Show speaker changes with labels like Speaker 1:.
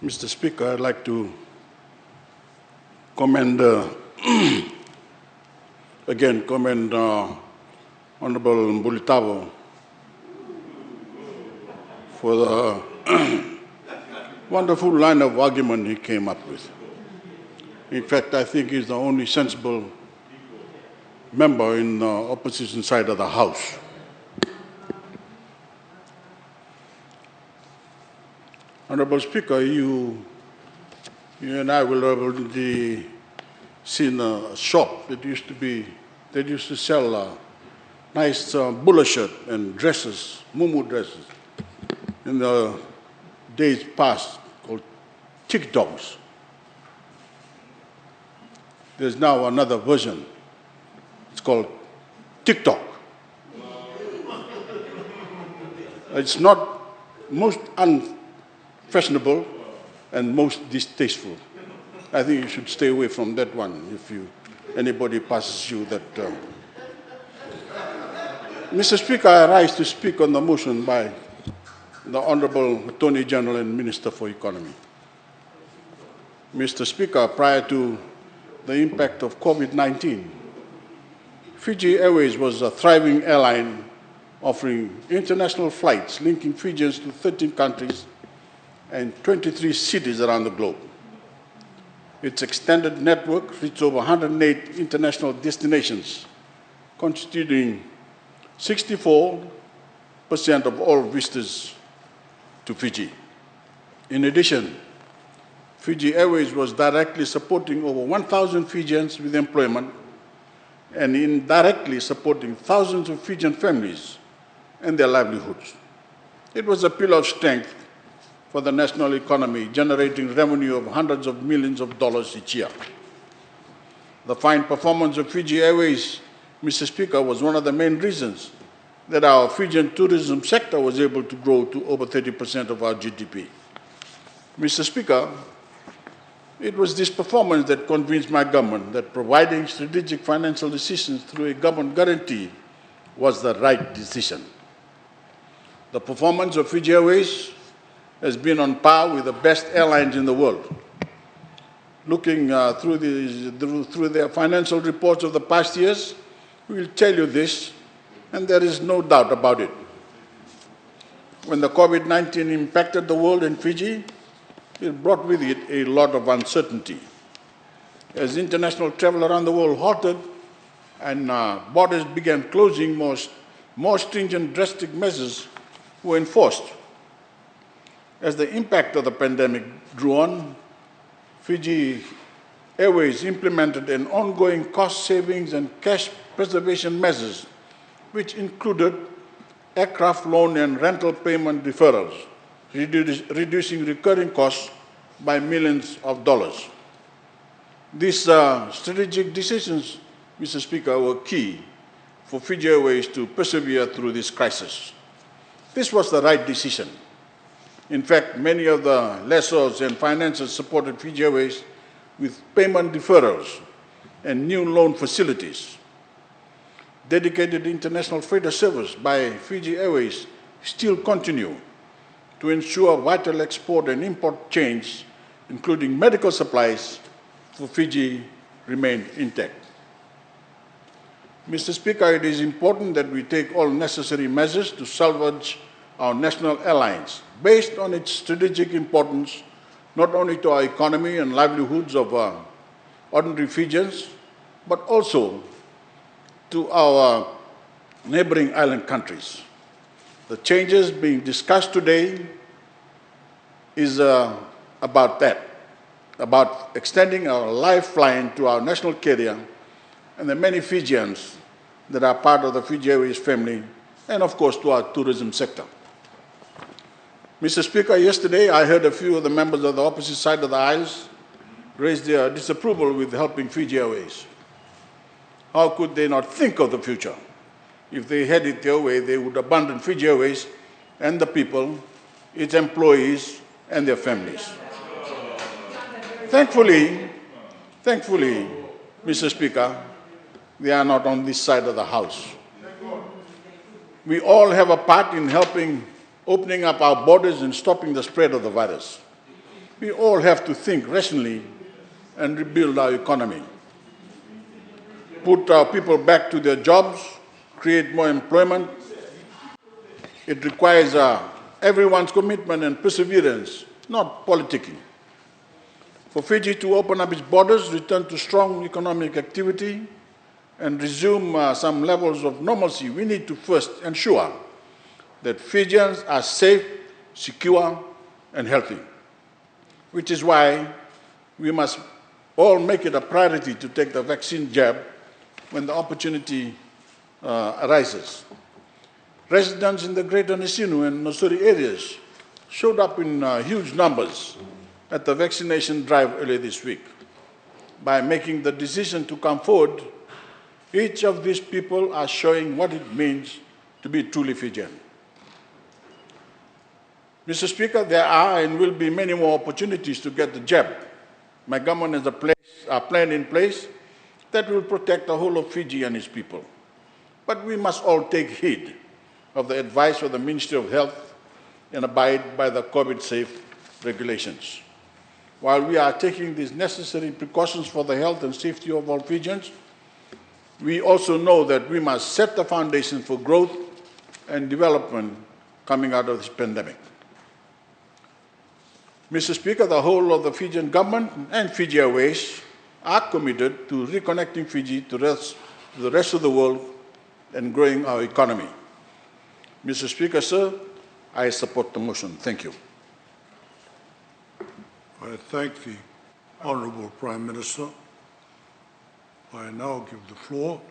Speaker 1: Mr. Speaker, I'd like to commend, Honorable Mbulitavo for the wonderful line of argument he came up with. In fact, I think he's the only sensible member in the opposition side of the House. Honorable Speaker, you and I will have already seen a shop that used to sell nice bula shirt and dresses, muumuu dresses, in the days past, called TikToks. There's now another version. It's called TikTok. It's not most unfashionable and most distasteful. I think you should stay away from that one if anybody passes you that. Mr. Speaker, I rise to speak on the motion by the Honorable Attorney General and Minister for Economy. Mr. Speaker, prior to the impact of COVID-19, Fiji Airways was a thriving airline offering international flights linking Fijians to 13 countries and 23 cities around the globe. Its extended network reached over 108 international destinations, constituting 64% of all visitors to Fiji. In addition, Fiji Airways was directly supporting over 1,000 Fijians with employment and indirectly supporting thousands of Fijian families and their livelihoods. It was a pillar of strength for the national economy, generating revenue of hundreds of millions of dollars each year. The fine performance of Fiji Airways, Mr. Speaker, was one of the main reasons that our Fijian tourism sector was able to grow to over 30% of our GDP. Mr. Speaker, it was this performance that convinced my government that providing strategic financial assistance through a government guarantee was the right decision. The performance of Fiji Airways has been on par with the best airlines in the world. Looking through their financial reports of the past years, we will tell you this, and there is no doubt about it. When the COVID-19 impacted the world and Fiji, it brought with it a lot of uncertainty. As international travel around the world halted and borders began closing, more stringent drastic measures were enforced. As the impact of the pandemic drew on, Fiji Airways implemented an ongoing cost savings and cash preservation measures, which included aircraft loan and rental payment deferrals, reducing recurring costs by millions of dollars. These strategic decisions, Mr. Speaker, were key for Fiji Airways to persevere through this crisis. This was the right decision. In fact, many of the lessors and financiers supported Fiji Airways with payment deferrals and new loan facilities. Dedicated international freighter service by Fiji Airways still continue to ensure vital export and import chains, including medical supplies, for Fiji remain intact. Mr. Speaker, it is important that we take all necessary measures to salvage our national airlines based on its strategic importance, not only to our economy and livelihoods of ordinary Fijians, but also to our neighboring island countries. The changes being discussed today is about that, about extending our lifeline to our national carrier and the many Fijians that are part of the Fiji Airways family, and of course to our tourism sector. Mr. Speaker, yesterday I heard a few of the members of the opposite side of the aisles raise their disapproval with helping Fiji Airways. How could they not think of the future? If they had it their way, they would abandon Fiji Airways and the people, its employees, and their families. Thankfully, Mr. Speaker, they are not on this side of the House. We all have a part in helping opening up our borders and stopping the spread of the virus. we all have to think rationally and rebuild our economy. Put our people back to their jobs, create more employment. It requires everyone's commitment and perseverance, not politicking. For Fiji to open up its borders, return to strong economic activity, and resume some levels of normalcy, we need to first ensure that Fijians are safe, secure, and healthy, which is why we must all make it a priority to take the vaccine jab when the opportunity arises. Residents in the Greater Nisinu and Nosuri areas showed up in huge numbers at the vaccination drive earlier this week. By making the decision to come forward, each of these people are showing what it means to be truly Fijian. Mr. Speaker, there are and will be many more opportunities to get the jab. My government has a plan in place that will protect the whole of Fiji and its people. But we must all take heed of the advice of the Ministry of Health and abide by the COVID-safe regulations. While we are taking these necessary precautions for the health and safety of all Fijians, we also know that we must set the foundation for growth and development coming out of this pandemic. Mr. Speaker, the whole of the Fijian government and Fiji Airways are committed to reconnecting Fiji to the rest of the world and growing our economy. Mr. Speaker, sir, I support the motion. Thank you.
Speaker 2: I thank the Honourable Prime Minister. I now give the floor